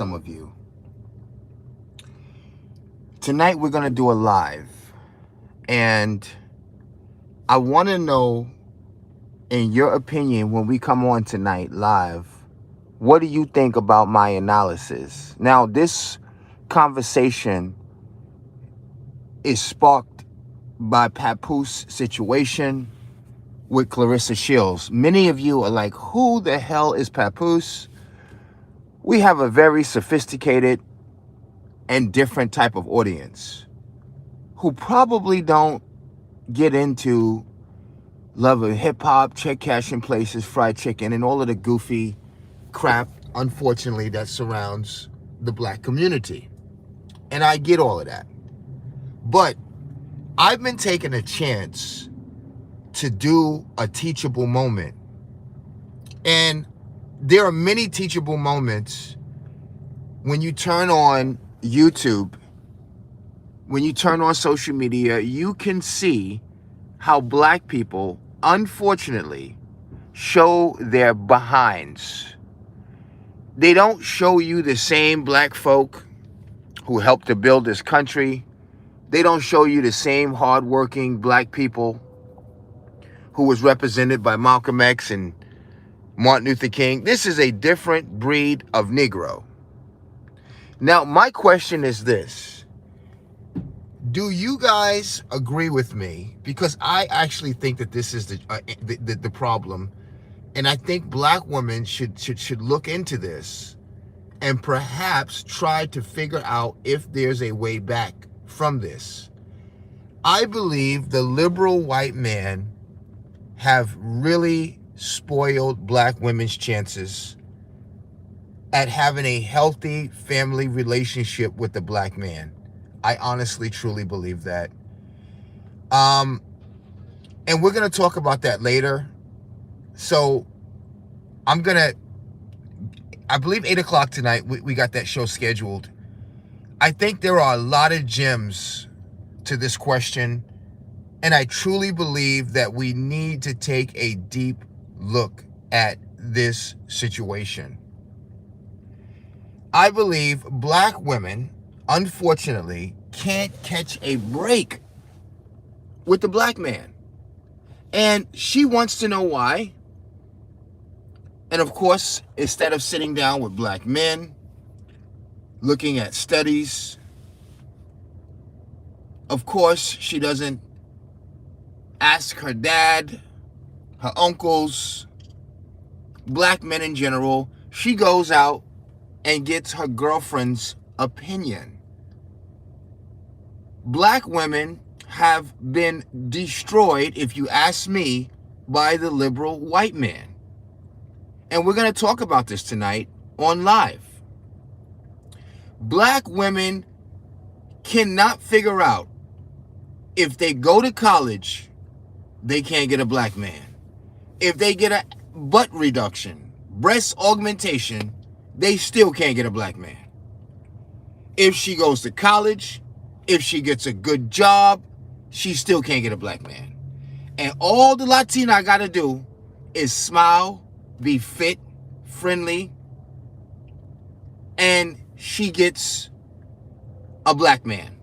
some of you. Tonight we're going to do a live. And I want to know, in your opinion, when we come on tonight live, what do you think about my analysis? Now, this conversation is sparked by Papoose situation with Claressa Shields. Many of you are like, who the hell is Papoose? We have a very sophisticated and different type of audience who probably don't get into love of hip-hop, check cashing places, fried chicken, and all of the goofy crap, unfortunately, that surrounds the black community. And I get all of that. But I've been taking a chance to do a teachable moment. And there are many teachable moments when you turn on YouTube, when you turn on social media. You can see how black people, unfortunately, show their behinds. They don't show you the same black folk who helped to build this country. They don't show you the same hardworking black people who was represented by Malcolm X and Martin Luther King. This is a different breed of Negro. Now, my question is this. Do you guys agree with me? Because I actually think that this is the problem. And I think black women should look into this and perhaps try to figure out if there's a way back from this. I believe the liberal white man have really spoiled black women's chances at having a healthy family relationship with the black man. I honestly, truly believe that. And we're going to talk about that later. So I believe 8 o'clock tonight, we got that show scheduled. I think there are a lot of gems to this question. And I truly believe that we need to take a deep look at this situation. I believe black women, unfortunately, can't catch a break with the black man. And she wants to know why. And of course, instead of sitting down with black men, looking at studies, of course, she doesn't ask her dad, her uncles, black men in general. She goes out and gets her girlfriend's opinion. Black women have been destroyed, if you ask me, by the liberal white man. And we're going to talk about this tonight on live. Black women cannot figure out if they go to college, they can't get a black man. If they get a butt reduction, breast augmentation, they still can't get a black man. If she goes to college, if she gets a good job, she still can't get a black man. And all the Latina got to do is smile, be fit, friendly, and she gets a black man.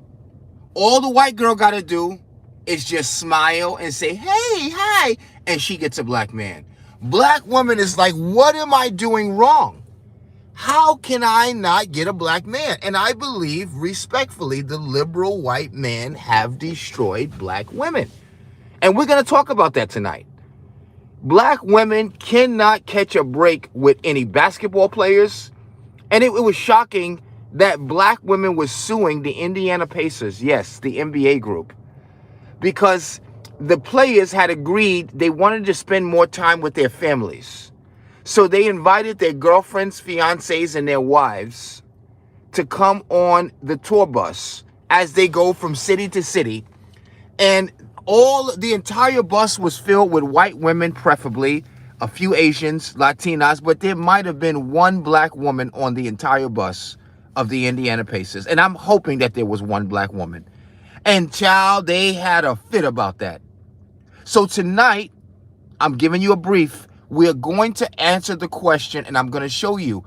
All the white girl got to do is just smile and say, hey, hi, and she gets a black man. Black woman is like, what am I doing wrong? How can I not get a black man? And I believe, respectfully, the liberal white man have destroyed black women. And we're going to talk about that tonight. Black women cannot catch a break with any basketball players. And it was shocking that black women were suing the Indiana Pacers, yes, the NBA group, because the players had agreed they wanted to spend more time with their families. So they invited their girlfriends, fiancés, and their wives to come on the tour bus as they go from city to city. And the entire bus was filled with white women, preferably a few Asians, Latinas, but there might have been one black woman on the entire bus of the Indiana Pacers. And I'm hoping that there was one black woman. And child, they had a fit about that. So tonight, I'm giving you a brief. We're going to answer the question, and I'm going to show you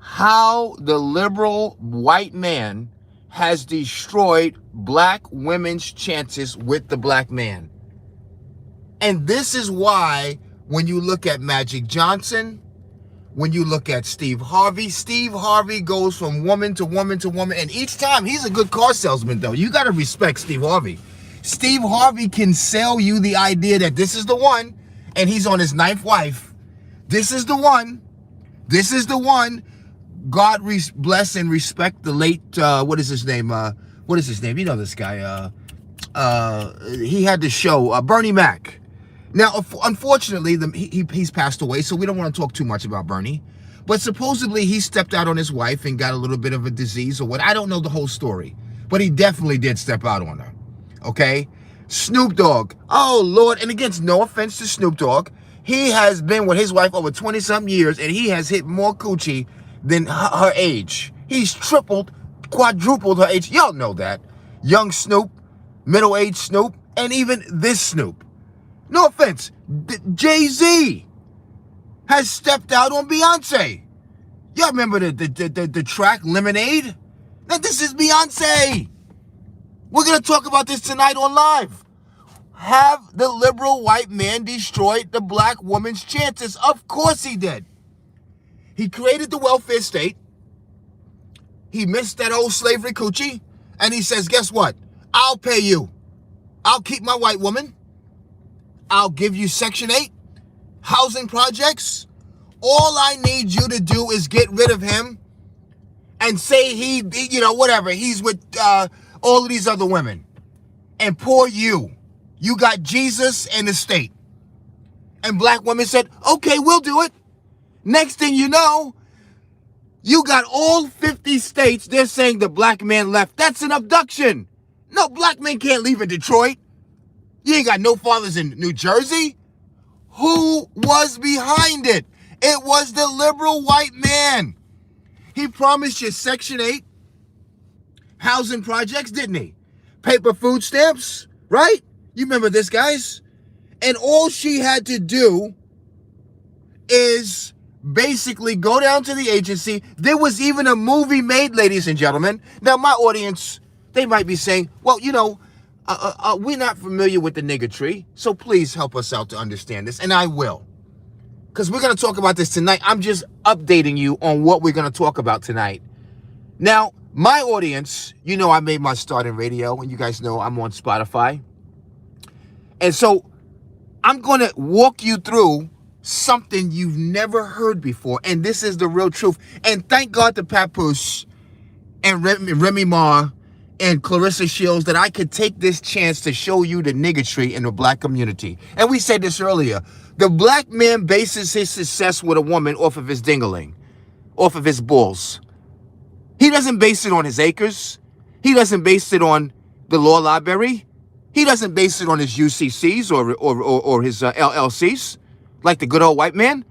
how the liberal white man has destroyed black women's chances with the black man. And this is why when you look at Magic Johnson, when you look at Steve Harvey goes from woman to woman to woman. And each time, he's a good car salesman, though. You got to respect Steve Harvey. Steve Harvey can sell you the idea that this is the one, and he's on his 9th wife. This is the one. This is the one. God bless and respect the late, what is his name? What is his name? You know this guy. He had the show, Bernie Mac. Now, unfortunately, he's passed away, so we don't want to talk too much about Bernie. But supposedly, he stepped out on his wife and got a little bit of a disease or what. I don't know the whole story. But he definitely did step out on her. Okay? Snoop Dogg. Oh, Lord. And again, no offense to Snoop Dogg. He has been with his wife over 20-something years, and he has hit more coochie than her age. He's tripled, quadrupled her age. Y'all know that. Young Snoop, middle-aged Snoop, and even this Snoop. No offense, Jay-Z has stepped out on Beyonce. Y'all remember the track Lemonade? Now this is Beyonce. We're going to talk about this tonight on Live. Have the liberal white man destroyed the black woman's chances? Of course he did. He created the welfare state. He missed that old slavery coochie. And he says, guess what? I'll pay you. I'll keep my white woman. I'll give you Section 8, housing projects. All I need you to do is get rid of him and say he whatever, he's with all of these other women. And poor you. You got Jesus and the state. And black women said, okay, we'll do it. Next thing you know, you got all 50 states, they're saying the black man left. That's an abduction. No, black men can't leave in Detroit. You ain't got no fathers in New Jersey. Who was behind it? It was the liberal white man. He promised you Section 8 housing projects, didn't he? Paper food stamps, right? You remember this, guys? And all she had to do is basically go down to the agency. There was even a movie made, ladies and gentlemen. Now, my audience, they might be saying, well, we're not familiar with the nigger tree, so please help us out to understand this, and I will. Because we're going to talk about this tonight. I'm just updating you on what we're going to talk about tonight. Now, my audience, I made my start in radio, and you guys know I'm on Spotify. And so I'm going to walk you through something you've never heard before, and this is the real truth. And thank God to Papoose and Remy Ma and Clarissa Shields that I could take this chance to show you the niggatry in the black community. And we said this earlier. The black man bases his success with a woman off of his dingling, off of his balls. He doesn't base it on his acres. He doesn't base it on the law library. He doesn't base it on his UCCs or his LLCs like the good old white man.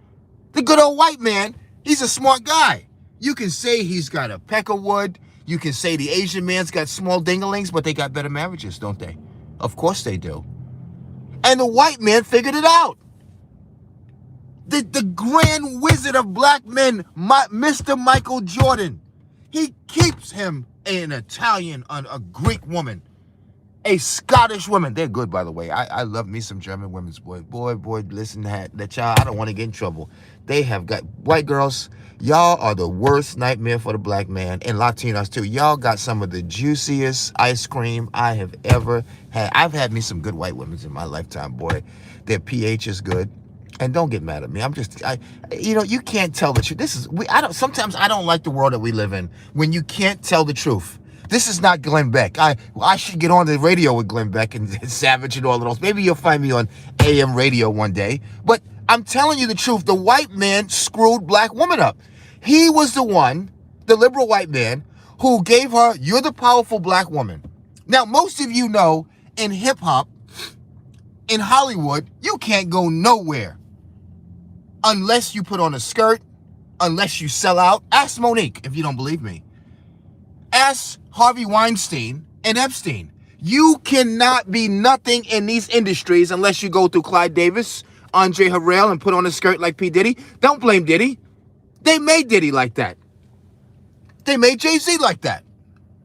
The good old white man, he's a smart guy. You can say he's got a peckerwood. You can say the Asian man's got small dinglings, but they got better marriages, don't they? Of course they do. And the white man figured it out. The grand wizard of black men, Mr. Michael Jordan, he keeps him an Italian, a Greek woman, a Scottish woman. They're good, by the way. I love me some German women's boy. Boy, listen to that child. I don't want to get in trouble. They have got white girls. Y'all are the worst nightmare for the black man, and Latinos too. Y'all got some of the juiciest ice cream I have ever had. I've had me some good white women in my lifetime, boy. Their pH is good. And don't get mad at me. You can't tell the truth. Sometimes I don't like the world that we live in when you can't tell the truth. This is not Glenn Beck. I should get on the radio with Glenn Beck and Savage and all of those. Maybe you'll find me on AM radio one day. But I'm telling you the truth. The white man screwed black women up. He was the one, the liberal white man, who gave her, you're the powerful black woman. Now, most of you know in hip hop, in Hollywood, you can't go nowhere unless you put on a skirt, unless you sell out. Ask Monique if you don't believe me. Ask Harvey Weinstein and Epstein. You cannot be nothing in these industries unless you go through Clyde Davis, Andre Harrell, and put on a skirt like P. Diddy. Don't blame Diddy. They made Diddy like that. They made Jay-Z like that.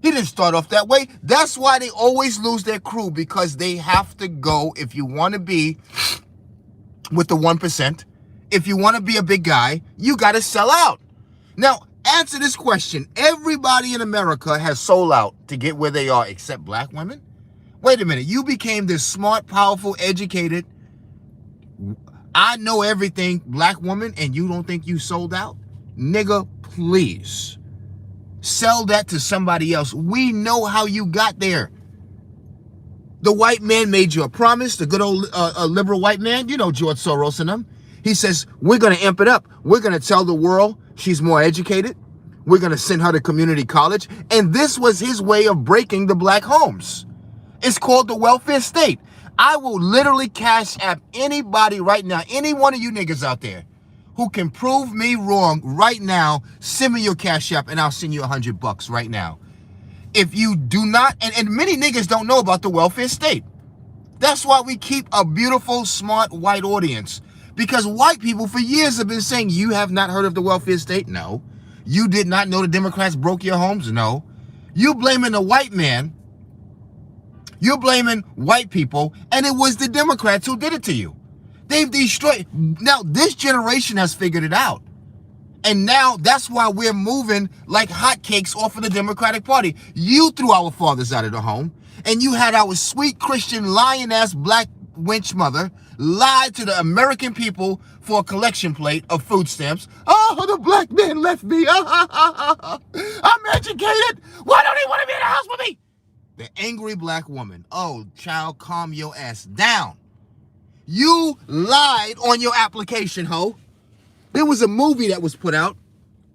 He didn't start off that way. That's why they always lose their crew, because they have to go, if you want to be with the 1%, if you want to be a big guy, you got to sell out. Now, answer this question. Everybody in America has sold out to get where they are except black women? Wait a minute. You became this smart, powerful, educated, I know everything black woman, and you don't think you sold out? Nigga, please. Sell that to somebody else. We know how you got there. The white man made you a promise, the good old liberal white man, you know, George Soros and them. He says, we're going to amp it up. We're going to tell the world she's more educated. We're going to send her to community college. And this was his way of breaking the black homes. It's called the welfare state. I will literally cash app anybody right now, any one of you niggas out there who can prove me wrong right now. Send me your cash app and I'll send you $100 right now. If you do not, and many niggas don't know about the welfare state. That's why we keep a beautiful, smart white audience. Because white people for years have been saying, you have not heard of the welfare state? No. You did not know the Democrats broke your homes? No. You blaming the white man. You're blaming white people, and it was the Democrats who did it to you. They've destroyed. Now, this generation has figured it out. And now that's why we're moving like hotcakes off of the Democratic Party. You threw our fathers out of the home, and you had our sweet Christian lion-ass black wench mother lie to the American people for a collection plate of food stamps. Oh, the black man left me. I'm educated. Why don't he want to be in the house with me? The angry black woman. Oh, child, calm your ass down. You lied on your application, ho. There was a movie that was put out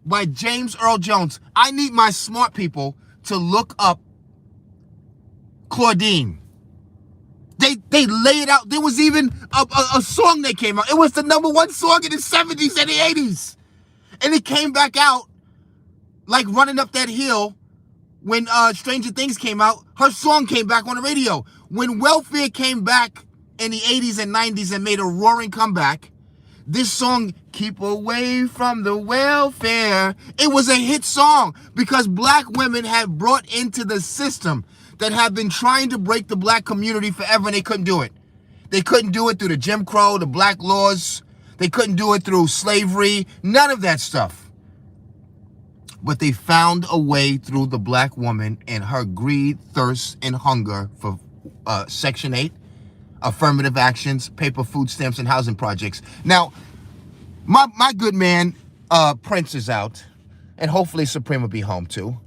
by James Earl Jones. I need my smart people to look up Claudine. They laid out. There was even a song that came out. It was the #1 song in the 70s and the 80s. And it came back out like Running Up That Hill. When Stranger Things came out, her song came back on the radio. When welfare came back in the 80s and 90s and made a roaring comeback, this song, Keep Away from the Welfare, it was a hit song because black women had brought into the system that had been trying to break the black community forever, and they couldn't do it. They couldn't do it through the Jim Crow, the black laws. They couldn't do it through slavery, none of that stuff. But they found a way through the black woman and her greed, thirst, and hunger for Section 8, affirmative actions, paper food stamps, and housing projects. Now, my good man, Prince is out, and hopefully Supreme will be home too.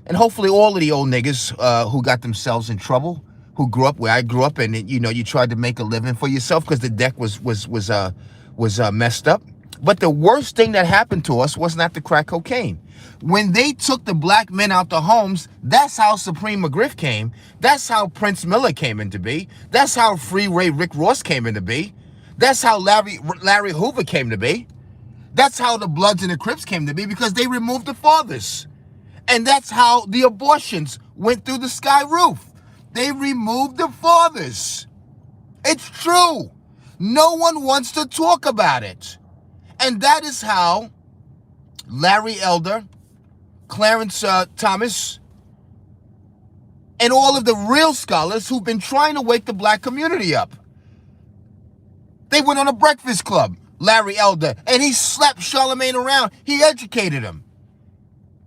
And hopefully all of the old niggas who got themselves in trouble, who grew up where I grew up, and you know, you tried to make a living for yourself because the deck was messed up. But the worst thing that happened to us was not the crack cocaine. When they took the black men out the homes, that's how Supreme McGriff came. That's how Prince Miller came into be. That's how Freeway Rick Ross came into be. That's how Larry Hoover came to be. That's how the Bloods and the Crips came to be, because they removed the fathers. And that's how the abortions went through the sky roof. They removed the fathers. It's true. No one wants to talk about it. And that is how Larry Elder, Clarence Thomas, and all of the real scholars who've been trying to wake the black community up. They went on a breakfast club, Larry Elder, and he slapped Charlemagne around. He educated him.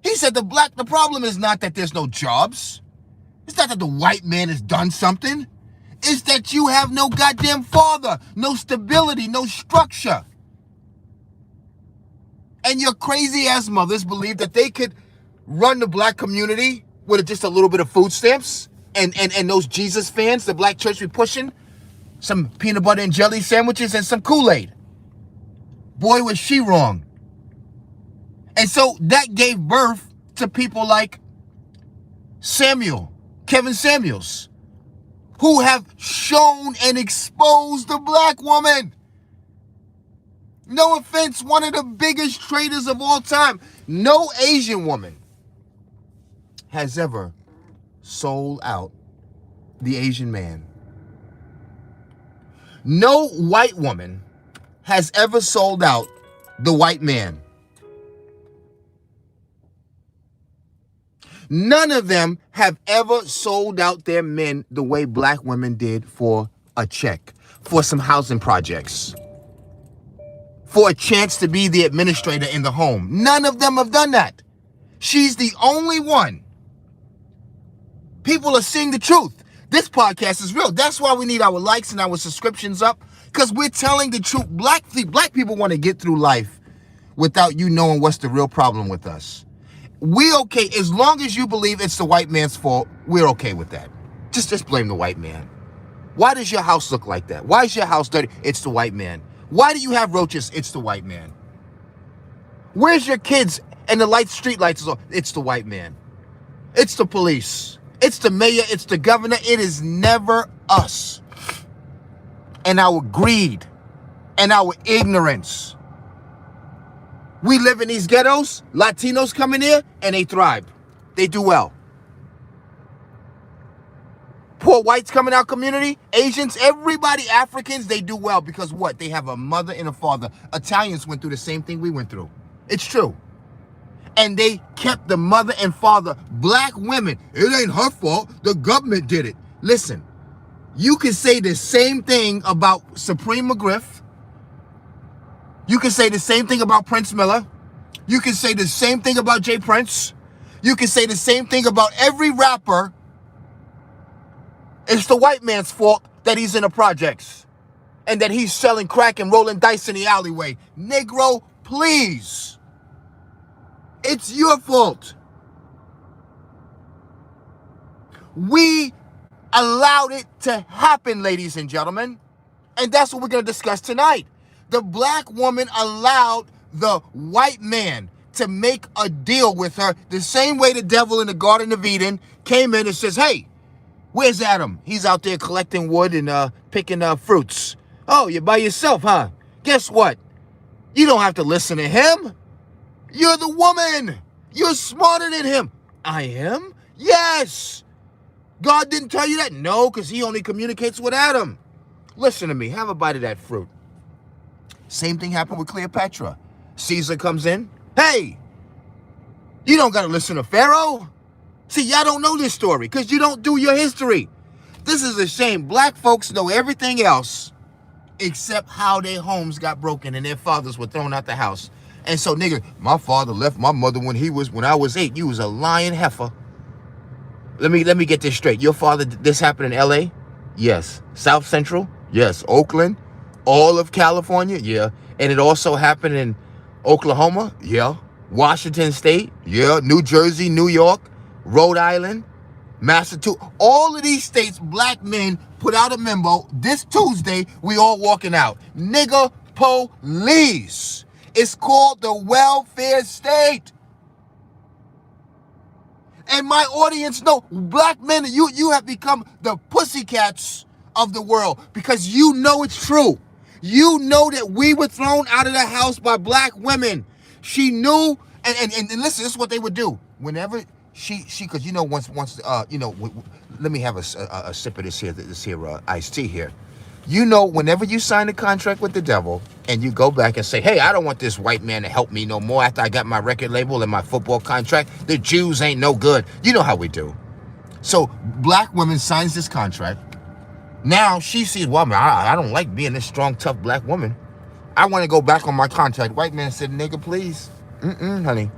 He said the problem is not that there's no jobs. It's not that the white man has done something. It's that you have no goddamn father, no stability, no structure. And your crazy ass mothers believe that they could run the black community with just a little bit of food stamps and those Jesus fans, the black church be pushing, some peanut butter and jelly sandwiches and some Kool-Aid. Boy, was she wrong. And so that gave birth to people like Kevin Samuels, who have shown and exposed the black woman. No offense, one of the biggest traitors of all time. No Asian woman has ever sold out the Asian man. No white woman has ever sold out the white man. None of them have ever sold out their men the way black women did for a check, for some housing projects, for a chance to be the administrator in the home. None of them have done that. She's the only one. People are seeing the truth. This podcast is real. That's why we need our likes and our subscriptions up, because we're telling the truth. Black people want to get through life without you knowing what's the real problem with us. We okay, as long as you believe it's the white man's fault, we're okay with that. Just blame the white man. Why does your house look like that? Why is your house dirty? It's the white man. Why do you have roaches? It's the white man. Where's your kids and the street lights is on? It's the white man. It's the police. It's the mayor. It's the governor. It is never us. And our greed and our ignorance. We live in these ghettos. Latinos come in here and they thrive. They do well. Poor whites come in our community, Asians, everybody, Africans, they do well because what? They have a mother and a father. Italians went through the same thing we went through. It's true. And they kept the mother and father. Black women, it ain't her fault. The government did it. Listen, you can say the same thing about Supreme McGriff. You can say the same thing about Prince Miller. You can say the same thing about Jay Prince. You can say the same thing about every rapper. It's the white man's fault that he's in the projects and that he's selling crack and rolling dice in the alleyway. Negro, please. It's your fault. We allowed it to happen, ladies and gentlemen. And that's what we're going to discuss tonight. The black woman allowed the white man to make a deal with her the same way the devil in the Garden of Eden came in and says, hey, where's Adam? He's out there collecting wood and picking fruits. Oh, you're by yourself, huh? Guess what? You don't have to listen to him. You're the woman. You're smarter than him. I am? Yes. God didn't tell you that? No, because he only communicates with Adam. Listen to me. Have a bite of that fruit. Same thing happened with Cleopatra. Caesar comes in. Hey, you don't got to listen to Pharaoh. See, y'all don't know this story because you don't do your history. This is a shame. Black folks know everything else except how their homes got broken and their fathers were thrown out the house. And so, nigga, my father left my mother when I was 8. You was a lying heifer. Let me get this straight. Your father, this happened in LA? Yes. South Central? Yes. Oakland? All of California? Yeah. And it also happened in Oklahoma? Yeah. Washington State? Yeah. New Jersey, New York, Rhode Island, Massachusetts. All of these states, black men put out a memo. This Tuesday, we all walking out. Nigga police. It's called the welfare state. And my audience know, black men, you have become the pussycats of the world because you know it's true. You know that we were thrown out of the house by black women. She knew, and listen, this is what they would do. Whenever she, because you know, once, let me have a sip of this here iced tea here. You know, whenever you sign a contract with the devil and you go back and say, hey, I don't want this white man to help me no more after I got my record label and my football contract. The Jews ain't no good. You know how we do. So black woman signs this contract. Now she sees, well, I don't like being this strong, tough black woman. I want to go back on my contract. White man said, nigga, please. Honey.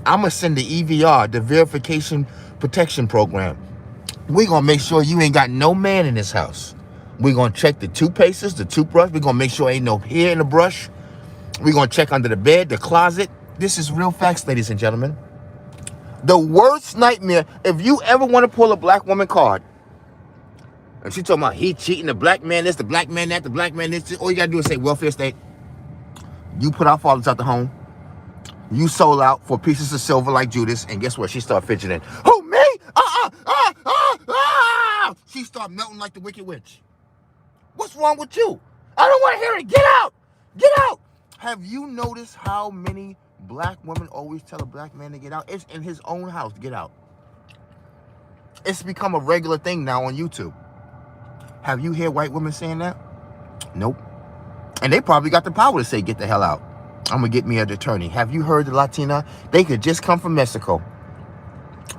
I'm going to send the EVR, the Verification Protection Program. We're going to make sure you ain't got no man in this house. We're going to check the toothpastes, the toothbrush. We're going to make sure ain't no hair in the brush. We're going to check under the bed, the closet. This is real facts, ladies and gentlemen. The worst nightmare, if you ever want to pull a black woman card, and she talking about he cheating, the black man this, the black man that, the black man this, all you got to do is say welfare state. You put our fathers out the home. You sold out for pieces of silver like Judas, and guess what? She started fidgeting. Who, me? She started melting like the Wicked Witch. What's wrong with you? I don't want to hear it. Get out. Get out. Have you noticed how many black women always tell a black man to get out? It's in his own house. Get out. It's become a regular thing now on YouTube. Have you heard white women saying that? Nope. And they probably got the power to say, get the hell out. I'm going to get me an attorney. Have you heard the Latina? They could just come from Mexico.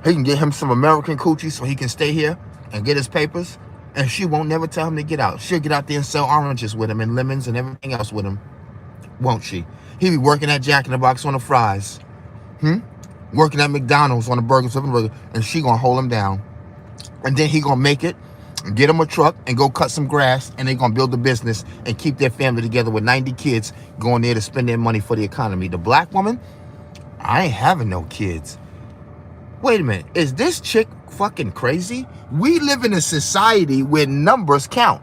He can get him some American coochie so he can stay here and get his papers. And she won't never tell him to get out. She'll get out there and sell oranges with him and lemons and everything else with him. Won't she? He be working at Jack in the Box on the fries. Working at McDonald's on the burgers, and she gonna hold him down. And then he gonna make it, get him a truck, and go cut some grass, and they gonna build a business and keep their family together with 90 kids going there to spend their money for the economy. The black woman, I ain't having no kids. Wait a minute, is this chick fucking crazy? We live in a society where numbers count.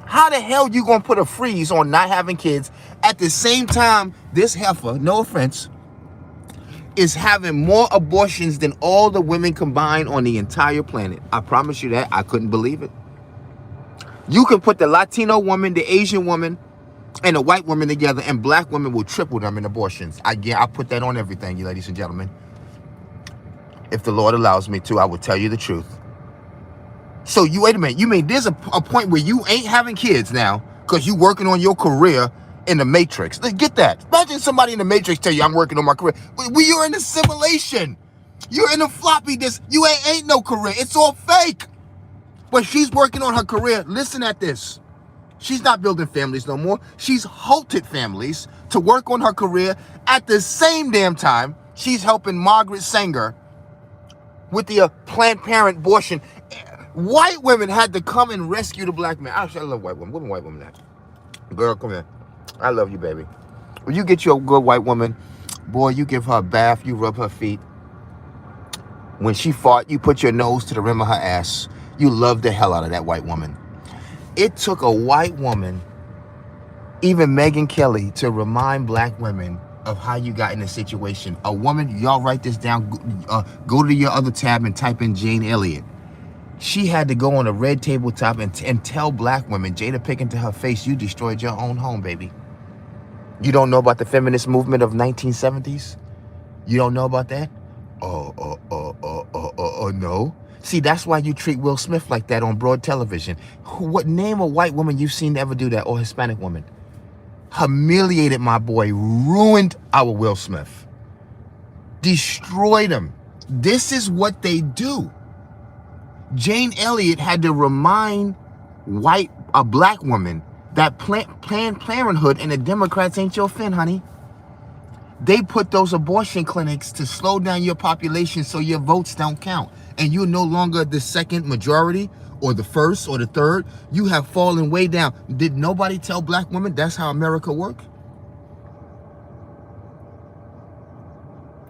How the hell you gonna put a freeze on not having kids at the same time this heifer, no offense, is having more abortions than all the women combined on the entire planet? I promise you that. I couldn't believe it. You can put the Latino woman, the Asian woman, and the white woman together, and black women will triple them in abortions. I put that on everything, you ladies and gentlemen. If the Lord allows me to, I will tell you the truth. So you, wait a minute, you mean there's a point where you ain't having kids now because you working on your career in the Matrix? Let's get that. Imagine somebody in the Matrix tell you, I'm working on my career. You're in a simulation. You're in a floppy disk. You ain't no career. It's all fake. But she's working on her career. Listen at this. She's not building families no more. She's halted families to work on her career. At the same damn time, she's helping Margaret Sanger with the Planned Parenthood abortion. White women had to come and rescue the black man. Actually, I love white women. What white women at? Girl, come here. I love you, baby. When you get your good white woman, boy, you give her a bath, you rub her feet. When she fought, you put your nose to the rim of her ass. You love the hell out of that white woman. It took a white woman, even Megyn Kelly, to remind black women of how you got in a situation. A woman, y'all write this down, go to your other tab and type in Jane Elliott. She had to go on a red tabletop and tell black women, Jada Pinkett to her face, you destroyed your own home, baby. You don't know about the feminist movement of 1970s? You don't know about that? No. See, that's why you treat Will Smith like that on broad television. What name a white woman you've seen ever do that, or Hispanic woman? Humiliated my boy, ruined our Will Smith, destroyed him. This is what they do. Jane Elliott had to remind a black woman that Planned Parenthood and the Democrats ain't your friend, honey. They put those abortion clinics to slow down your population so your votes don't count. And you're no longer the second majority or the first or the third. You have fallen way down. Did nobody tell black women that's how America works?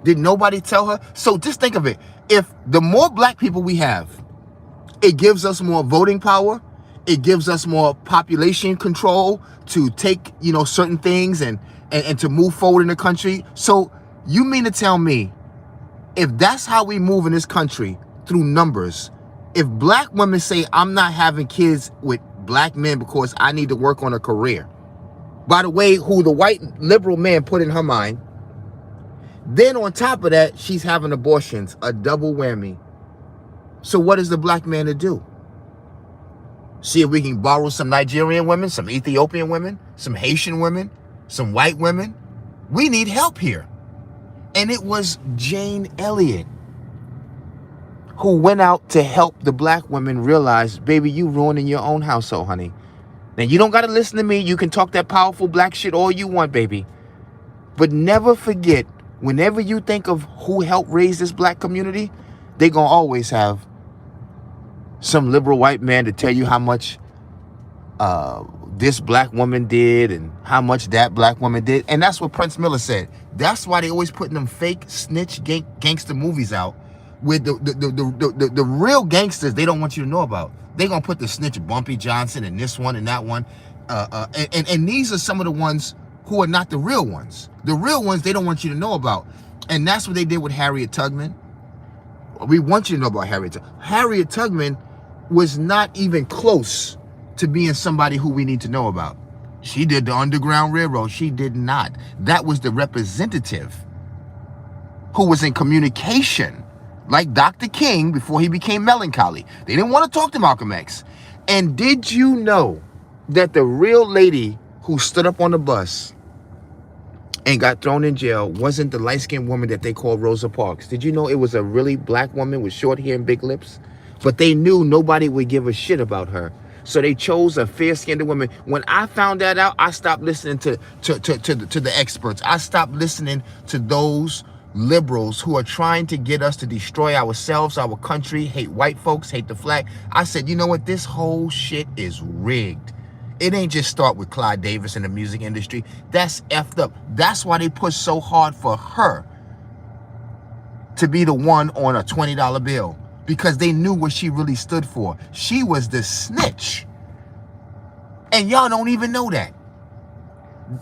Did nobody tell her? So just think of it. If the more black people we have, it gives us more voting power. It gives us more population control to take, certain things and to move forward in the country. So you mean to tell me, if that's how we move in this country through numbers, if black women say, I'm not having kids with black men because I need to work on a career, by the way, who the white liberal man put in her mind, then on top of that, she's having abortions, a double whammy. So what is the black man to do? See if we can borrow some Nigerian women, some Ethiopian women, some Haitian women, some white women. We need help here. And it was Jane Elliott who went out to help the black women realize, baby, you ruining your own household, honey. Now, you don't got to listen to me. You can talk that powerful black shit all you want, baby. But never forget, whenever you think of who helped raise this black community, they going to always have some liberal white man to tell you how much this black woman did and how much that black woman did. And that's what Prince Miller said. That's why they always putting them fake snitch gangster movies out with the real gangsters they don't want you to know about. They gonna put the snitch Bumpy Johnson and this one and that one. And these are some of the ones who are not the real ones. The real ones they don't want you to know about. And that's what they did with Harriet Tubman. We want you to know about Harriet Tubman. Harriet Tubman was not even close to being somebody who we need to know about. She did the Underground Railroad. She did not. That was the representative who was in communication, like Dr. King before he became melancholy. They didn't want to talk to Malcolm X. And did you know that the real lady who stood up on the bus and got thrown in jail wasn't the light-skinned woman that they called Rosa Parks. Did you know it was a really black woman with short hair and big lips? But they knew nobody would give a shit about her. So they chose a fair-skinned woman. When I found that out, I stopped listening to the experts. I stopped listening to those liberals who are trying to get us to destroy ourselves, our country, hate white folks, hate the flag. I said, you know what? This whole shit is rigged. It ain't just start with Clive Davis in the music industry. That's effed up. That's why they push so hard for her to be the one on a $20 bill, because they knew what she really stood for. She was the snitch. And y'all don't even know that.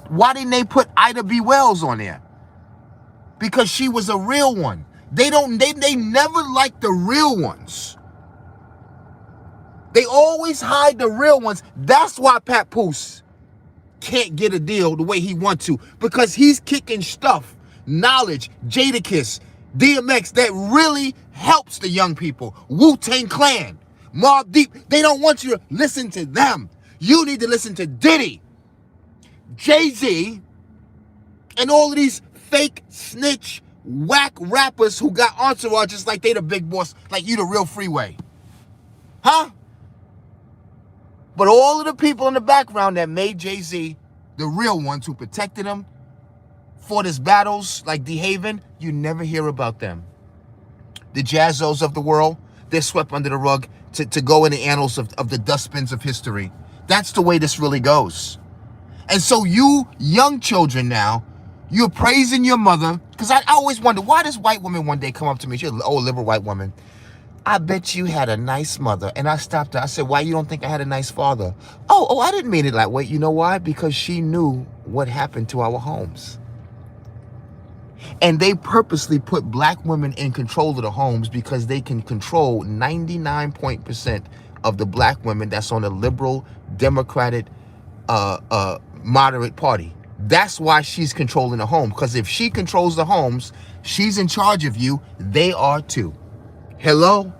Why didn't they put Ida B. Wells on there? Because she was a real one. They never liked the real ones. They always hide the real ones. That's why Papoose can't get a deal the way he wants to, because he's kicking stuff, knowledge, Jadakiss, DMX that really helps the young people. Wu-Tang Clan, Mobb Deep. They don't want you to listen to them. You need to listen to Diddy, Jay-Z, and all of these fake snitch whack rappers who got entourages like they the big boss, like you the real Freeway. Huh? But all of the people in the background that made Jay-Z the real ones who protected him, fought his battles like DeHaven, you never hear about them. The Jazzos of the world, they're swept under the rug to go in the annals of the dustbins of history. That's the way this really goes. And so you young children now, you're praising your mother, because I always wonder, why does white woman one day come up to me, she's an old liberal white woman, I bet you had a nice mother. And I stopped her. I said, why you don't think I had a nice father? Oh, I didn't mean it that way. You know why? Because she knew what happened to our homes. And they purposely put black women in control of the homes because they can control 99% of the black women that's on the liberal, democratic, moderate party. That's why she's controlling the home. Because if she controls the homes, she's in charge of you. They are too. Hello?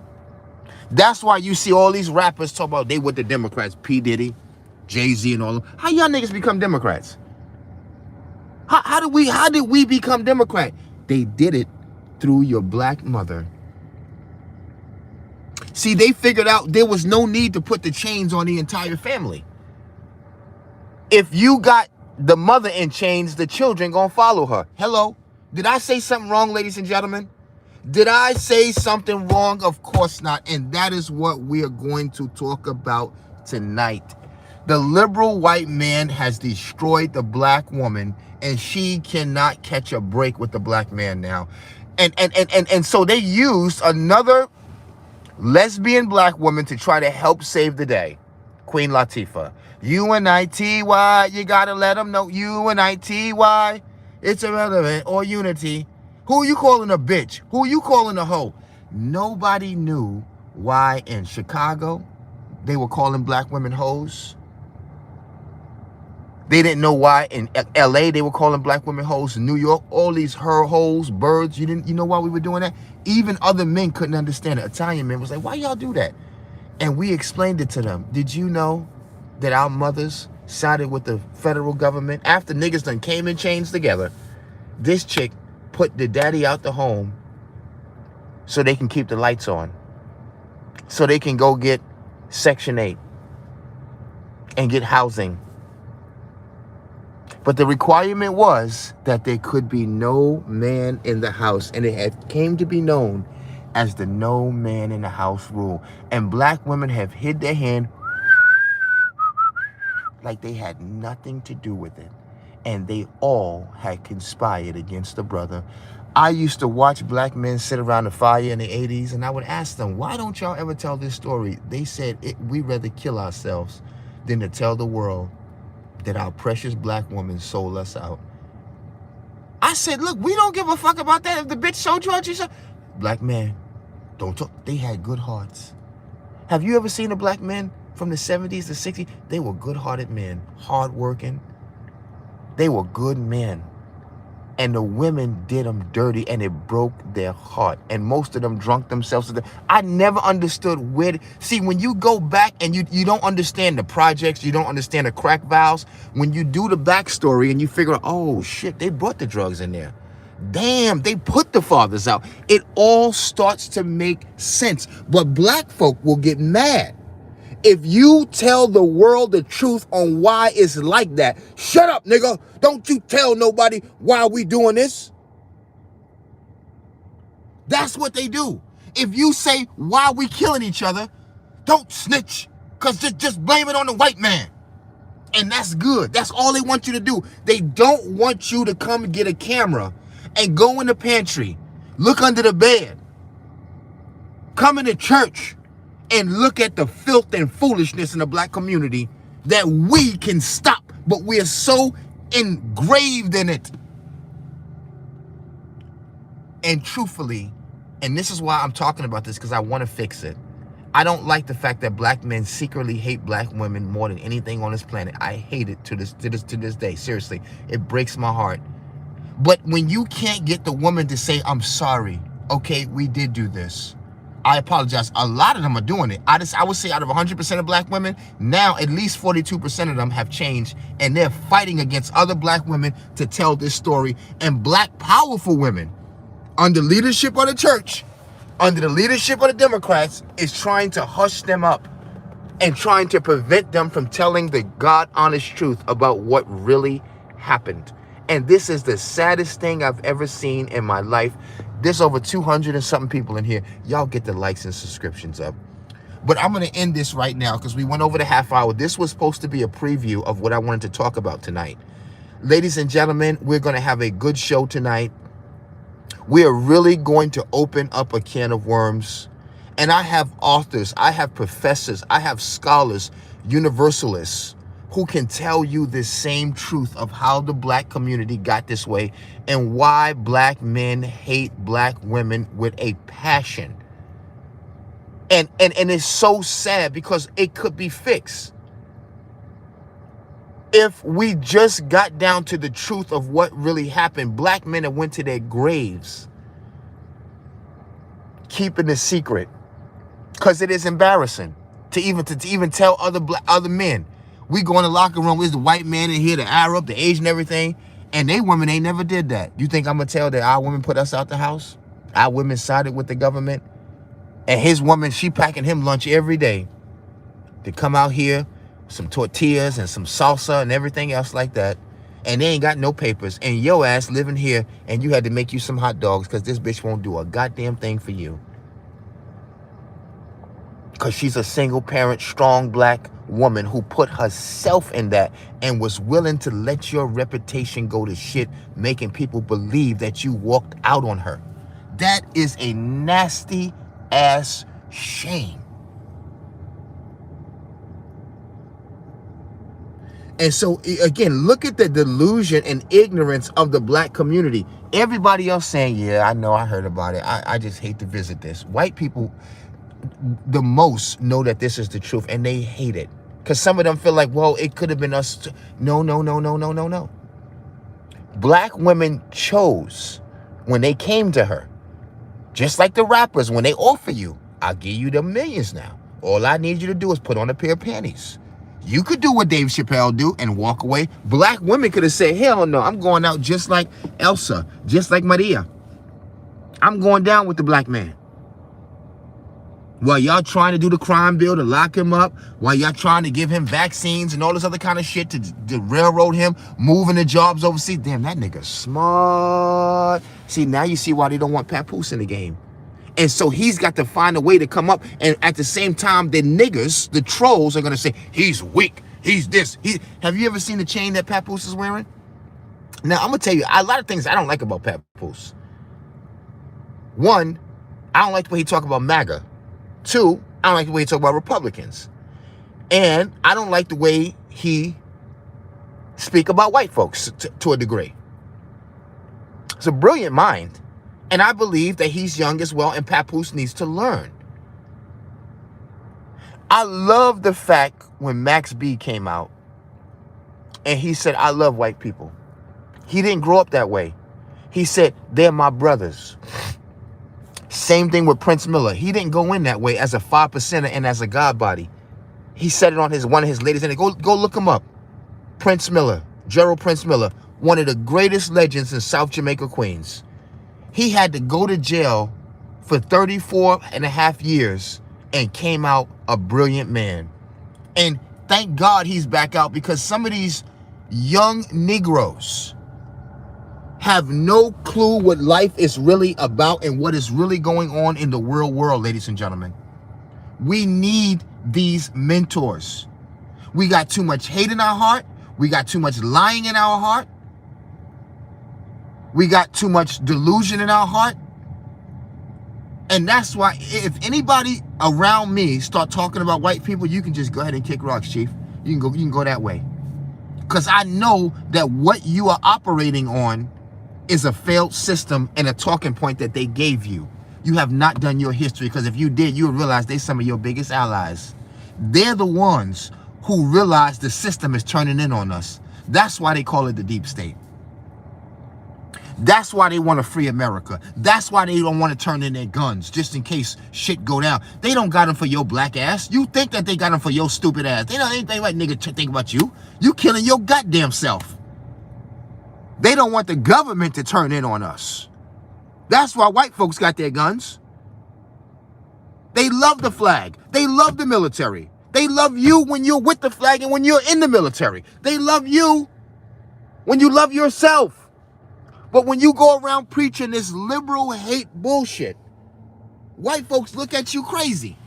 That's why you see all these rappers talk about they with the Democrats, P. Diddy, Jay-Z and all of them. How y'all niggas become Democrats? How did we become Democrat? They did it through your black mother. See, they figured out there was no need to put the chains on the entire family. If you got the mother in chains, the children gonna follow her. Hello? Did I say something wrong, ladies and gentlemen? Did I say something wrong? Of course not. And that is what we are going to talk about tonight. The liberal white man has destroyed the black woman, and she cannot catch a break with the black man now. And so they used another lesbian black woman to try to help save the day. Queen Latifah. UNITY, you gotta let them know. UNITY, it's irrelevant, or unity. Who you calling a bitch? Who you calling a hoe? Nobody knew why in Chicago they were calling black women hoes. They didn't know why in LA they were calling black women hoes. In New York, all these her hoes, birds. You know why we were doing that? Even other men couldn't understand it. Italian men was like, why y'all do that? And we explained it to them. Did you know that our mothers sided with the federal government? After niggas done came in chains together, this chick put the daddy out the home so they can keep the lights on, so they can go get Section 8 and get housing. But the requirement was that there could be no man in the house, and it had came to be known as the no man in the house rule. And black women have hid their hand like they had nothing to do with it. And they all had conspired against the brother. I used to watch black men sit around the fire in the 80s, and I would ask them, why don't y'all ever tell this story? They said, we'd rather kill ourselves than to tell the world that our precious black woman sold us out. I said, look, we don't give a fuck about that. If the bitch sold you out, she said, black man, don't talk. They had good hearts. Have you ever seen a black man from the 70s to 60s? They were good-hearted men, hardworking. They were good men. and the women did them dirty, and it broke their heart. And most of them drunk themselves to death. I never understood where. See, when you go back and you don't understand the projects, you don't understand the crack valves. When you do the backstory and you figure out, oh shit, they brought the drugs in there. Damn, they put the fathers out. It all starts to make sense. But black folk will get mad if you tell the world the truth on why it's like that. Shut up, nigga. Don't you tell nobody why we doing this. That's what they do. If you say why we killing each other, don't snitch, because just blame it on the white man. And that's good. That's all they want you to do. They don't want you to come get a camera and go in the pantry, look under the bed, come into church, and look at the filth and foolishness in the black community that we can stop, but we're so engraved in it. And truthfully, and this is why I'm talking about this, because I want to fix it. I don't like the fact that black men secretly hate black women more than anything on this planet. I hate it to this day. Seriously, it breaks my heart. But when you can't get the woman to say, I'm sorry, okay, we did do this, I apologize. A lot of them are doing it. I would say out of 100% of black women, now at least 42% of them have changed, and they're fighting against other black women to tell this story. And black powerful women, under leadership of the church, under the leadership of the Democrats, is trying to hush them up and trying to prevent them from telling the God-honest truth about what really happened. And this is the saddest thing I've ever seen in my life. There's over 200 and something people in here. Y'all get the likes and subscriptions up. But I'm going to end this right now because we went over the half hour. This was supposed to be a preview of what I wanted to talk about tonight. Ladies and gentlemen, we're going to have a good show tonight. We are really going to open up a can of worms. And I have authors, I have professors, I have scholars, universalists, who can tell you the same truth of how the black community got this way and why black men hate black women with a passion. And it's so sad because it could be fixed. If we just got down to the truth of what really happened, black men that went to their graves keeping the secret, because it is embarrassing to even tell other men. We go in the locker room, there's the white man in here, the Arab, the Asian, everything, and they women ain't never did that. You think I'm gonna tell that our women put us out the house? Our women sided with the government, and his woman, she packing him lunch every day to come out here, some tortillas and some salsa and everything else like that, and they ain't got no papers, and your ass living here, and you had to make you some hot dogs because this bitch won't do a goddamn thing for you. Because she's a single parent, strong black woman who put herself in that and was willing to let your reputation go to shit, making people believe that you walked out on her. That is a nasty ass shame. And so, again, look at the delusion and ignorance of the black community. Everybody else saying, yeah, I know, I heard about it. I just hate to visit this. White people the most know that this is the truth, and they hate it. Because some of them feel like, well, it could have been us. No. Black women chose when they came to her. Just like the rappers, when they offer you, I'll give you the millions now. All I need you to do is put on a pair of panties. You could do what Dave Chappelle do and walk away. Black women could have said, hell no, I'm going out just like Elsa, just like Maria. I'm going down with the black man. While y'all trying to do the crime bill to lock him up, while y'all trying to give him vaccines and all this other kind of shit to railroad him, moving the jobs overseas. Damn, that nigga smart. See, now you see why they don't want Papoose in the game. And so he's got to find a way to come up. And at the same time, the niggas, the trolls, are going to say, he's weak, he's this. Have you ever seen the chain that Papoose is wearing? Now, I'm going to tell you, a lot of things I don't like about Papoose. One, I don't like the way he talk about MAGA. Two, I don't like the way he talk about Republicans. And I don't like the way he speak about white folks to a degree. It's a brilliant mind. And I believe that he's young as well, and Papoose needs to learn. I love the fact when Max B came out and he said, I love white people. He didn't grow up that way. He said, they're my brothers. Same thing with Prince Miller. He didn't go in that way as a 5%er and as a God body. He said it on one of his latest, and go look him up. Prince Miller, Gerald Prince Miller, one of the greatest legends in South Jamaica, Queens. He had to go to jail for 34 and a half years and came out a brilliant man. And thank God he's back out, because some of these young Negroes have no clue what life is really about and what is really going on in the real world, ladies and gentlemen. We need these mentors. We got too much hate in our heart. We got too much lying in our heart. We got too much delusion in our heart. And that's why if anybody around me start talking about white people, you can just go ahead and kick rocks, Chief. You can go that way. Because I know that what you are operating on is a failed system and a talking point that they gave you. You have not done your history, because if you did, you would realize they're some of your biggest allies. They're the ones who realize the system is turning in on us. That's why they call it the deep state. That's why they want to free America. That's why they don't want to turn in their guns, just in case shit go down. They don't got them for your black ass. You think that they got them for your stupid ass. They don't think like nigga think about you. You killing your goddamn self. They don't want the government to turn in on us. That's why white folks got their guns. They love the flag. They love the military. They love you when you're with the flag and when you're in the military. They love you when you love yourself. But when you go around preaching this liberal hate bullshit, white folks look at you crazy,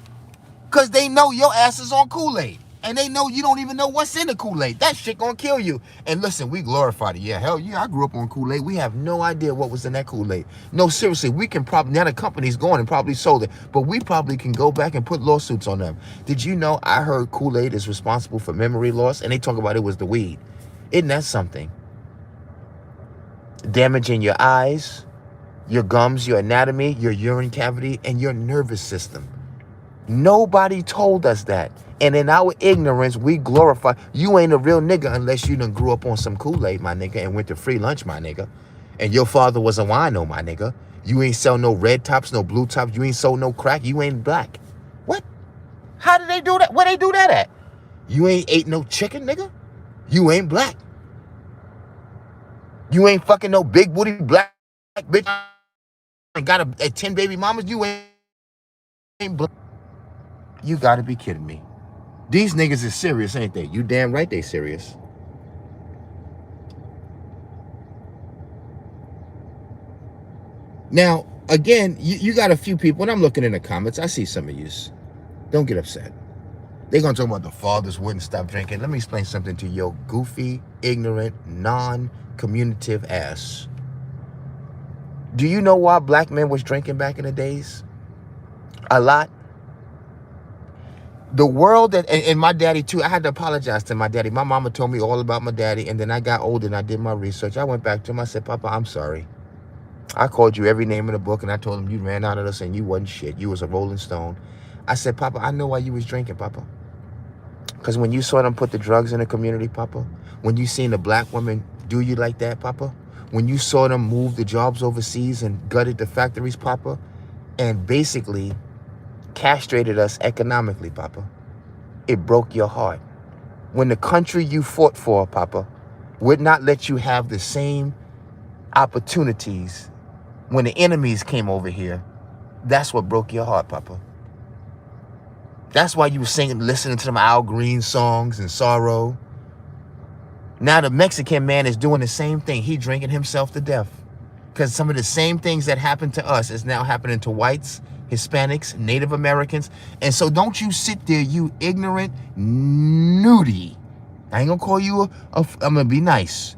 because they know your ass is on Kool-Aid. And they know you don't even know what's in the Kool-Aid. That shit gonna kill you. And listen, we glorified it. Yeah, hell yeah, I grew up on Kool-Aid. We have no idea what was in that Kool-Aid. No, seriously, we can probably, now the company's going and probably sold it, but we probably can go back and put lawsuits on them. Did you know I heard Kool-Aid is responsible for memory loss? And they talk about it was the weed. Isn't that something? Damaging your eyes, your gums, your anatomy, your urine cavity, and your nervous system. Nobody told us that. And in our ignorance, we glorify. You ain't a real nigga unless you done grew up on some Kool-Aid, my nigga, and went to free lunch, my nigga. And your father was a wino, my nigga. You ain't sell no red tops, no blue tops. You ain't sold no crack. You ain't black. What? How did they do that? Where they do that at? You ain't ate no chicken, nigga. You ain't black. You ain't fucking no big booty black bitch and got a 10 baby mamas. You ain't black. You gotta be kidding me. These niggas is serious, ain't they? You damn right they serious. Now, again, you got a few people, and I'm looking in the comments. I see some of yous. Don't get upset. They're going to talk about the fathers wouldn't stop drinking. Let me explain something to your goofy, ignorant, non-communicative ass. Do you know why black men was drinking back in the days? A lot. The world that, and my daddy too, I had to apologize to my daddy. My mama told me all about my daddy, and then I got older and I did my research. I went back to him. I said, Papa, I'm sorry. I called you every name in the book, and I told him you ran out of us and you wasn't shit. You was a Rolling Stone. I said, Papa, I know why you was drinking, Papa. Because when you saw them put the drugs in the community, Papa, when you seen the black women do you like that, Papa, when you saw them move the jobs overseas and gutted the factories, Papa, and basically castrated us economically, Papa, it broke your heart. When the country you fought for, Papa, would not let you have the same opportunities when the enemies came over here, that's what broke your heart, Papa. That's why you were singing, listening to them Al Green songs and Sorrow. Now the Mexican man is doing the same thing. He drinking himself to death. Because some of the same things that happened to us is now happening to whites, Hispanics, Native Americans. And so don't you sit there, you ignorant nudie. I ain't gonna call you I'm gonna be nice.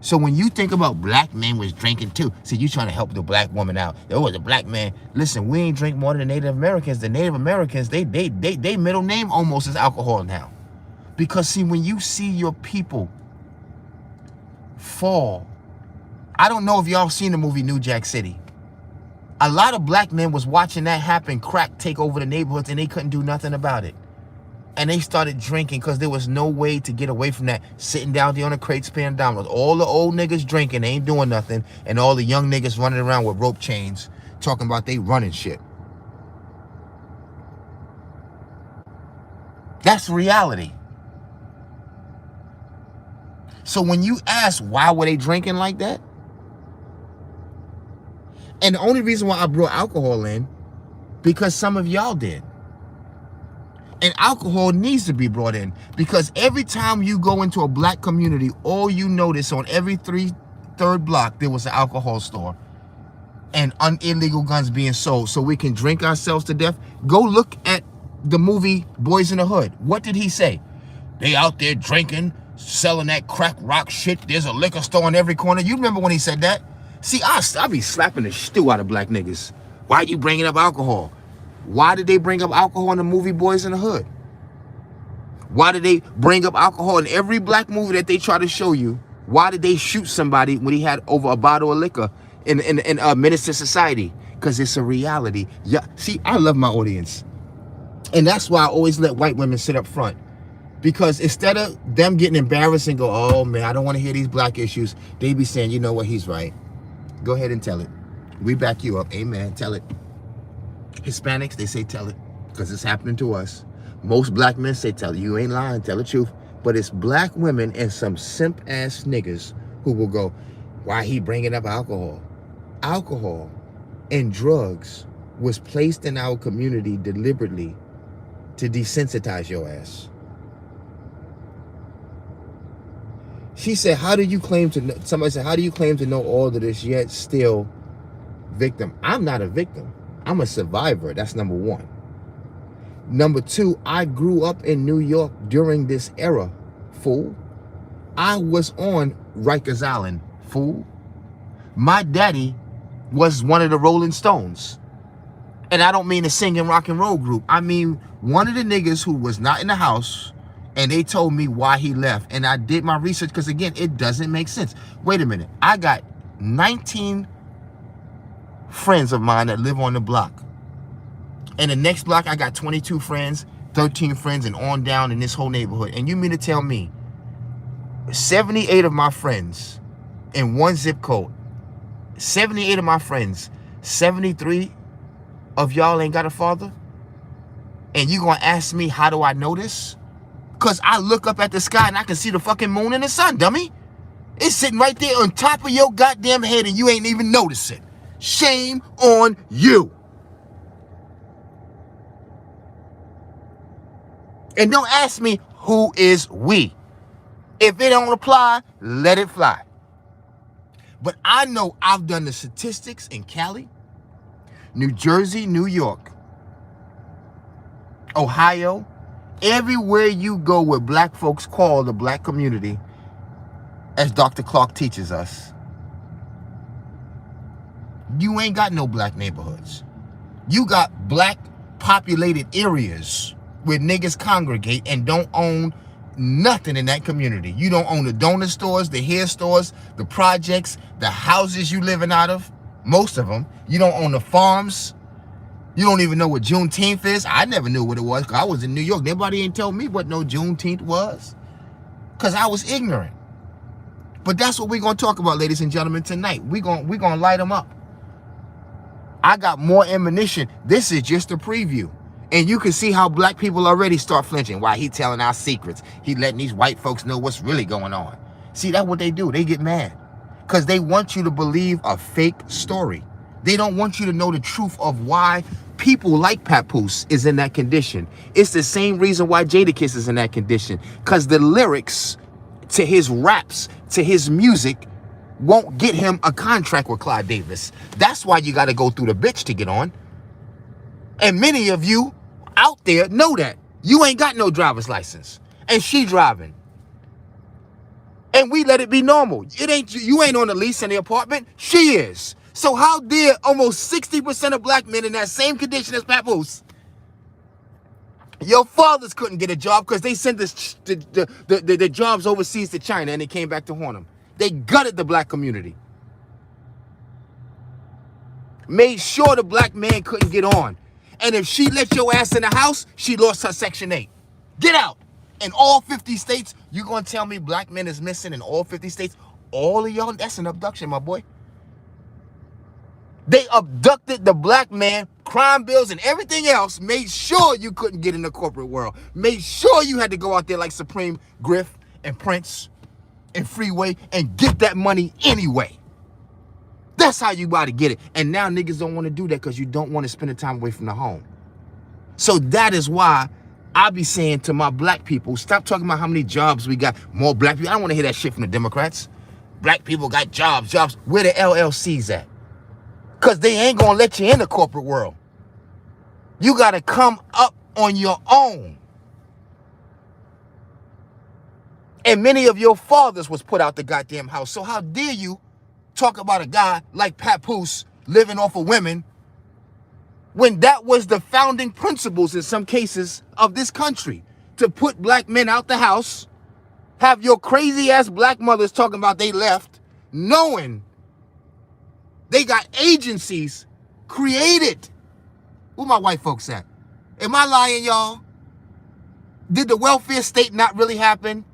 So when you think about black men was drinking too, see, you trying to help the black woman out. Oh, the black man. Listen, we ain't drink more than the Native Americans. The Native Americans, they middle name almost is alcohol now. Because see, when you see your people fall, I don't know if y'all seen the movie New Jack City. A lot of black men was watching that happen, crack take over the neighborhoods, and they couldn't do nothing about it. And they started drinking because there was no way to get away from that. Sitting down there on the crates paying dollars. All the old niggas drinking, they ain't doing nothing. And all the young niggas running around with rope chains talking about they running shit. That's reality. So when you ask why were they drinking like that? And the only reason why I brought alcohol in, because some of y'all did. And alcohol needs to be brought in, because every time you go into a black community, all you notice on every third block, there was an alcohol store and illegal guns being sold so we can drink ourselves to death. Go look at the movie Boys in the Hood. What did he say? They out there drinking, selling that crack rock shit. There's a liquor store on every corner. You remember when he said that? See, I be slapping the stew out of black niggas. Why you bringing up alcohol? Why did they bring up alcohol in the movie Boys in the Hood? Why did they bring up alcohol in every black movie that they try to show you? Why did they shoot somebody when he had over a bottle of liquor in Menace to Society? Because it's a reality. Yeah, see, I love my audience. And that's why I always let white women sit up front. Because instead of them getting embarrassed and go, oh man, I don't want to hear these black issues, they be saying, you know what, he's right. Go ahead and tell it. We back you up. Amen. Tell it. Hispanics, they say tell it, because it's happening to us. Most black men say tell it. You ain't lying, tell the truth. But it's black women and some simp ass niggas who will go, why he bringing up alcohol? Alcohol and drugs was placed in our community deliberately to desensitize your ass. She said, how do you claim to know? Somebody said, how do you claim to know all of this yet still victim? I'm not a victim. I'm a survivor. That's number one. Number two, I grew up in New York during this era, fool. I was on Rikers Island, fool. My daddy was one of the Rolling Stones. And I don't mean a singing rock and roll group. I mean one of the niggas who was not in the house, and they told me why he left. And I did my research because, again, it doesn't make sense. Wait a minute. I got 19 friends of mine that live on the block. And the next block, I got 22 friends, 13 friends, and on down in this whole neighborhood. And you mean to tell me 78 of my friends in one zip code, 78 of my friends, 73 of y'all ain't got a father? And you gonna ask me, how do I know this? Because I look up at the sky and I can see the fucking moon and the sun, dummy. It's sitting right there on top of your goddamn head and you ain't even notice it. Shame on you. And don't ask me who is we. If it don't apply, let it fly. But I know I've done the statistics in Cali, New Jersey, New York, Ohio, everywhere you go where black folks call the black community, as Dr. Clark teaches us, you ain't got no black neighborhoods. You got black populated areas where niggas congregate and don't own nothing in that community. You don't own the donut stores, the hair stores, the projects, the houses you living out of, most of them. You don't own the farms. You don't even know what Juneteenth is. I never knew what it was because I was in New York. Nobody ain't tell me what no Juneteenth was because I was ignorant. But that's what we're going to talk about, ladies and gentlemen, tonight. We're gonna light them up. I got more ammunition. This is just a preview. And you can see how black people already start flinching. Why he telling our secrets. He letting these white folks know what's really going on. See, that's what they do. They get mad because they want you to believe a fake story. They don't want you to know the truth of why people like Papoose is in that condition. It's the same reason why Jadakiss is in that condition. Because the lyrics to his raps, to his music, won't get him a contract with Clive Davis. That's why you got to go through the bitch to get on. And many of you out there know that. You ain't got no driver's license. And she driving. And we let it be normal. You ain't on the lease in the apartment. She is. So how dare almost 60% of black men in that same condition as Papoose? Your fathers couldn't get a job because they sent the jobs overseas to China and they came back to haunt them. They gutted the black community. Made sure the black man couldn't get on. And if she let your ass in the house, she lost her Section 8. Get out. In all 50 states, you gonna tell me black men is missing in all 50 states? All of y'all, that's an abduction, my boy. They abducted the black man, crime bills and everything else, made sure you couldn't get in the corporate world. Made sure you had to go out there like Supreme, Griff, and Prince, and Freeway, and get that money anyway. That's how you about to get it. And now niggas don't want to do that because you don't want to spend the time away from the home. So that is why I be saying to my black people, stop talking about how many jobs we got. More black people. I don't want to hear that shit from the Democrats. Black people got jobs. Where the LLCs at? Because they ain't going to let you in the corporate world. You got to come up on your own. And many of your fathers was put out the goddamn house. So how dare you talk about a guy like Papoose living off of women when that was the founding principles in some cases of this country, to put black men out the house, have your crazy ass black mothers talking about they left, knowing they got agencies created. Where my white folks at? Am I lying, y'all? Did the welfare state not really happen?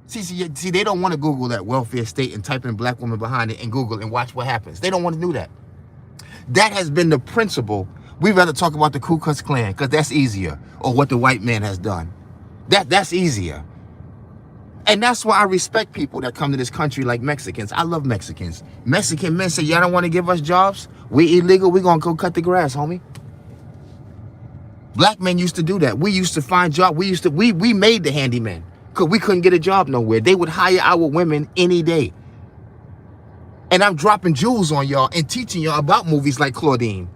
See, they don't want to Google that welfare state and type in black woman behind it and Google and watch what happens. They don't want to do that. That has been the principle. We'd rather talk about the Ku Klux Klan because that's easier, or what the white man has done. That's easier. And that's why I respect people that come to this country like Mexicans. I love Mexicans. Mexican men say, y'all don't want to give us jobs? We illegal, we gonna go cut the grass, homie. Black men used to do that. We used to find jobs. We made the handyman because we couldn't get a job nowhere. They would hire our women any day. And I'm dropping jewels on y'all and teaching y'all about movies like Claudine,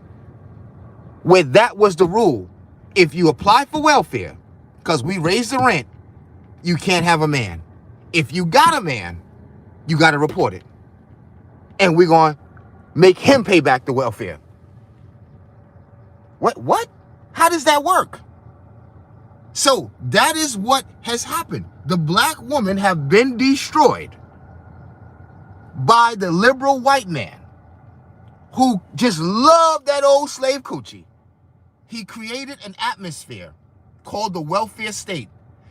where that was the rule. If you apply for welfare, because we raised the rent, you can't have a man. If you got a man, you got to report it. And we're going to make him pay back the welfare. What? How does that work? So that is what has happened. The black women have been destroyed by the liberal white man who just loved that old slave coochie. He created an atmosphere called the welfare state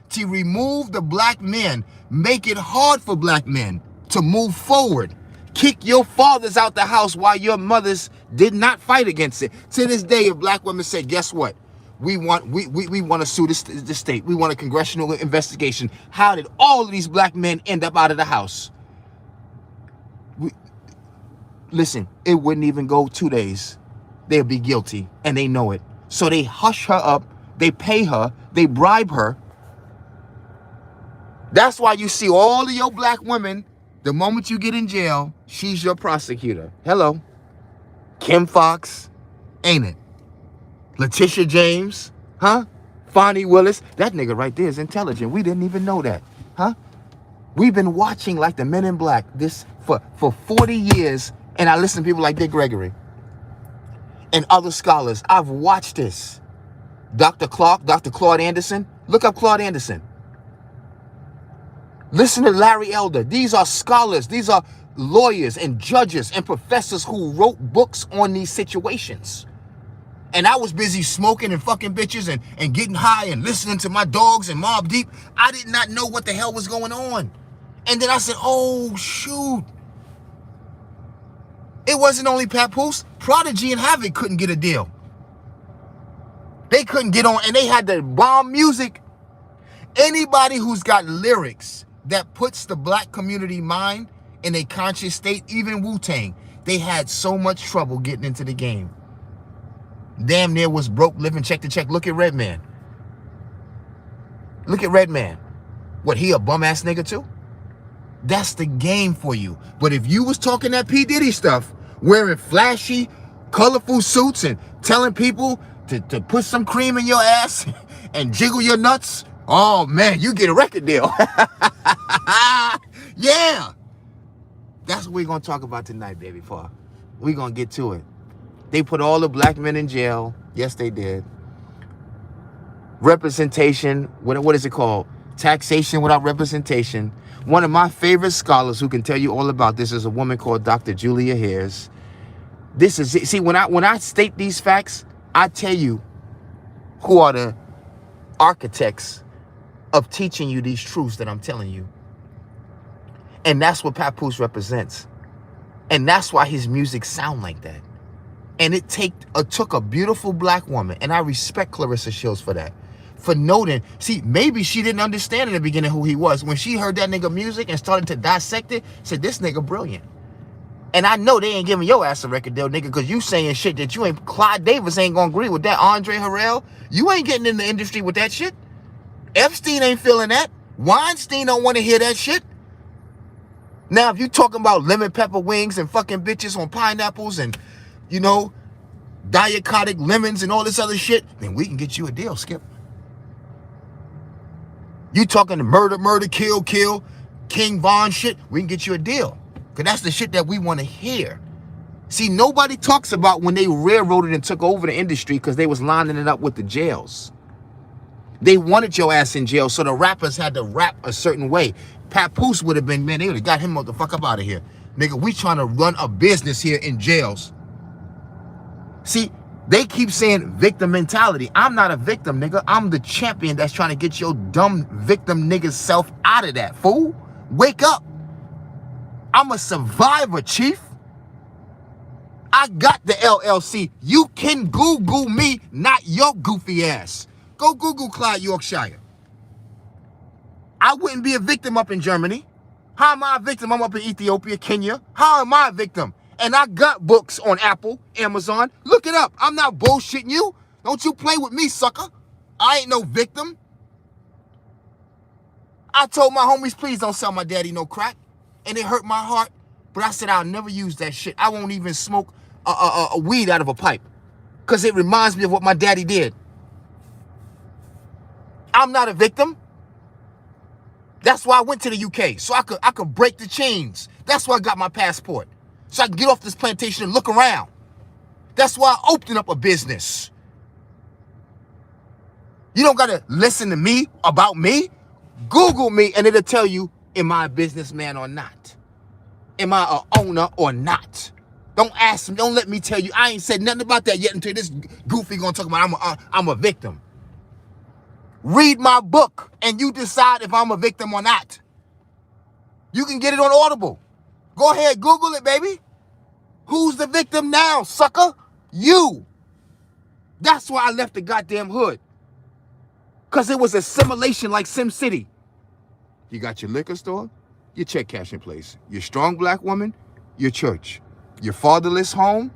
to remove the black men, make it hard for black men to move forward, kick your fathers out the house while your mothers did not fight against it. To this day, if black women say, guess what? We want to sue the state. We want a congressional investigation. How did all of these black men end up out of the house? Listen, it wouldn't even go 2 days. They'll be guilty, and they know it. So they hush her up, they pay her, they bribe her. That's why you see all of your black women, the moment you get in jail, she's your prosecutor. Hello. Kim Fox, ain't it? Letitia James, huh? Fonnie Willis. That nigga right there is intelligent. We didn't even know that, huh? We've been watching like the Men in Black this for 40 years, and I listen to people like Dick Gregory and other scholars. I've watched this. Dr. Claude Anderson. Look up Claude Anderson. Listen to Larry Elder. These are scholars. These are lawyers and judges and professors who wrote books on these situations. And I was busy smoking and fucking bitches and getting high and listening to my dogs and Mobb Deep. I did not know what the hell was going on. And then I said, oh, shoot. It wasn't only Papoose. Prodigy and Havoc couldn't get a deal. They couldn't get on, and they had the bomb music. Anybody who's got lyrics that puts the black community mind in a conscious state, even Wu-Tang, they had so much trouble getting into the game. Damn near was broke, living check to check. Look at Redman. Look at Redman. What, he a bum-ass nigga too? That's the game for you. But if you was talking that P. Diddy stuff, wearing flashy, colorful suits and telling people to put some cream in your ass and jiggle your nuts, oh man, you get a record deal. Yeah. That's what we're going to talk about tonight, baby. We're going to get to it. They put all the black men in jail. Yes, they did. Representation, what is it called? Taxation without representation. One of my favorite scholars who can tell you all about this is a woman called Dr. Julia Hayes. This is it. See, when I state these facts, I tell you who are the architects of teaching you these truths that I'm telling you. And that's what Papoose represents. And that's why his music sound like that. And it took a beautiful black woman, and I respect Clarissa Shields for that, for noting. See, maybe she didn't understand in the beginning who he was. When she heard that nigga music and started to dissect it, said, this nigga brilliant. And I know they ain't giving your ass a record deal, nigga, because you saying shit that you ain't. Clyde Davis ain't gonna agree with that. Andre Harrell, you ain't getting in the industry with that shit. Epstein ain't feeling that. Weinstein don't want to hear that shit. Now, if you talking about lemon pepper wings and fucking bitches on pineapples and, you know, diacotic lemons and all this other shit, then we can get you a deal, Skip. You talking to murder, kill, King Von shit, we can get you a deal. Because that's the shit that we want to hear. See, nobody talks about when they railroaded and took over the industry because they was lining it up with the jails. They wanted your ass in jail, so the rappers had to rap a certain way. Papoose would have been, man, they would have got him the fuck up out of here. Nigga, we trying to run a business here in jails. See, they keep saying victim mentality. I'm not a victim, nigga. I'm the champion that's trying to get your dumb victim nigga self out of that, fool. Wake up. I'm a survivor, chief. I got the LLC. You can Google me, not your goofy ass. Go Google Clyde Yorkshire. I wouldn't be a victim up in Germany. How am I a victim? I'm up in Ethiopia, Kenya. How am I a victim? And I got books on Apple, Amazon. Look it up. I'm not bullshitting you. Don't you play with me, sucker. I ain't no victim. I told my homies, please don't sell my daddy no crack. And it hurt my heart. But I said, I'll never use that shit. I won't even smoke a weed out of a pipe. Because it reminds me of what my daddy did. I'm not a victim. That's why I went to the UK. So I could break the chains. That's why I got my passport. So I can get off this plantation and look around. That's why I opened up a business. You don't got to listen to me about me. Google me and it'll tell you, am I a businessman or not? Am I an owner or not? Don't ask me. Don't let me tell you. I ain't said nothing about that yet until this goofy gonna talk about I'm a victim. Read my book and you decide if I'm a victim or not. You can get it on Audible. Go ahead, Google it, baby. Who's the victim now, sucker? You. That's why I left the goddamn hood. Because it was assimilation like Sim City. You got your liquor store, your check cashing place, your strong black woman, your church, your fatherless home,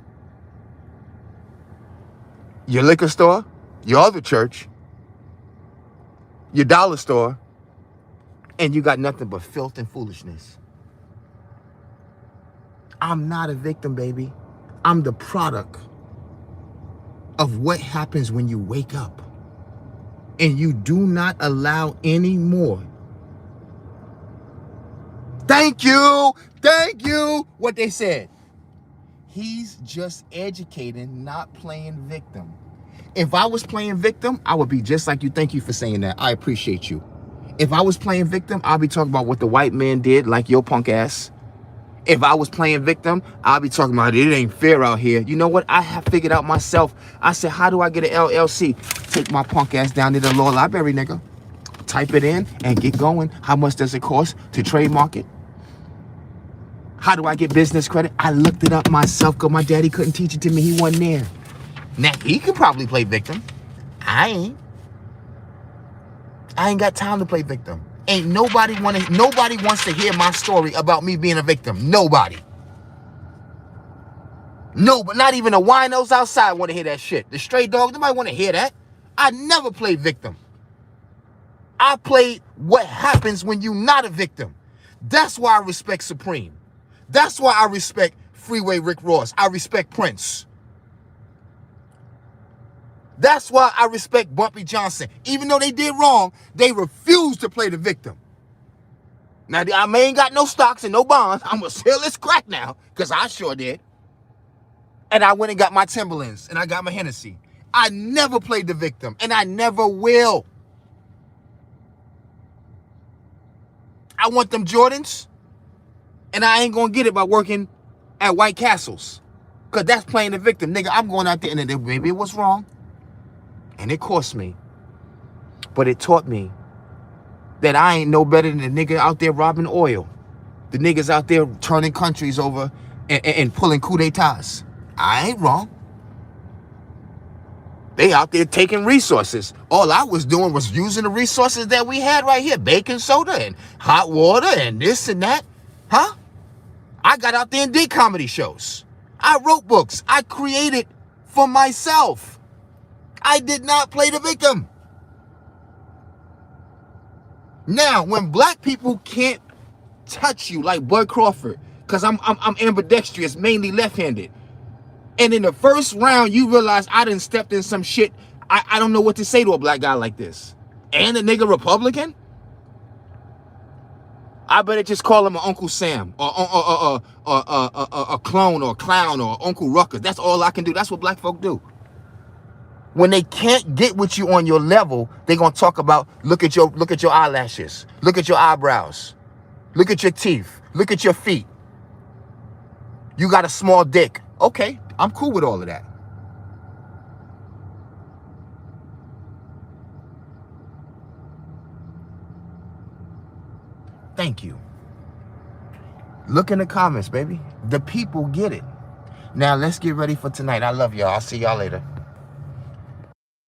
your liquor store, your other church, your dollar store, and you got nothing but filth and foolishness. I'm not a victim, baby. I'm the product of what happens when you wake up and you do not allow any more. Thank you. What they said. He's just educating, not playing victim. If I was playing victim, I would be just like you. Thank you for saying that. I appreciate you. If I was playing victim, I'll be talking about what the white man did, like your punk ass. If I was playing victim, I'll be talking about it ain't fair out here. You know what? I have figured out myself. I said, how do I get an LLC? Take my punk ass down to the law library, nigga. Type it in and get going. How much does it cost to trademark it? How do I get business credit? I looked it up myself because my daddy couldn't teach it to me. He wasn't there. Now, he could probably play victim. I ain't got time to play victim. Ain't nobody wants to hear my story about me being a victim. Nobody. No, but not even the winos outside want to hear that shit. The stray dogs, nobody want to hear that. I never played victim. I played what happens when you're not a victim. That's why I respect Supreme. That's why I respect Freeway Rick Ross. I respect Prince. That's why I respect Bumpy Johnson. Even though they did wrong, they refused to play the victim. Now, I ain't got no stocks and no bonds. I'm going to sell this crack now, because I sure did. And I went and got my Timberlands, and I got my Hennessy. I never played the victim, and I never will. I want them Jordans, and I ain't going to get it by working at White Castles, because that's playing the victim. Nigga, I'm going out there, and maybe it was wrong. And it cost me. But it taught me that I ain't no better than the nigga out there robbing oil. The niggas out there turning countries over and pulling coup d'etats. I ain't wrong. They out there taking resources. All I was doing was using the resources that we had right here. Baking soda and hot water and this and that. Huh? I got out there and did comedy shows. I wrote books. I created for myself. I did not play the victim. Now, when black people can't touch you like Bud Crawford, because I'm ambidextrous, mainly left-handed, and in the first round you realize I done stepped in some shit, I don't know what to say to a black guy like this. And a nigga Republican? I better just call him an Uncle Sam or a clone or a clown or Uncle Ruckus. That's all I can do. That's what black folk do. When they can't get with you on your level, they're gonna talk about look at your eyelashes, look at your eyebrows, look at your teeth, look at your feet. You got a small dick. Okay, I'm cool with all of that. Thank you. Look in the comments, baby. The people get it. Now let's get ready for tonight. I love y'all. I'll see y'all later.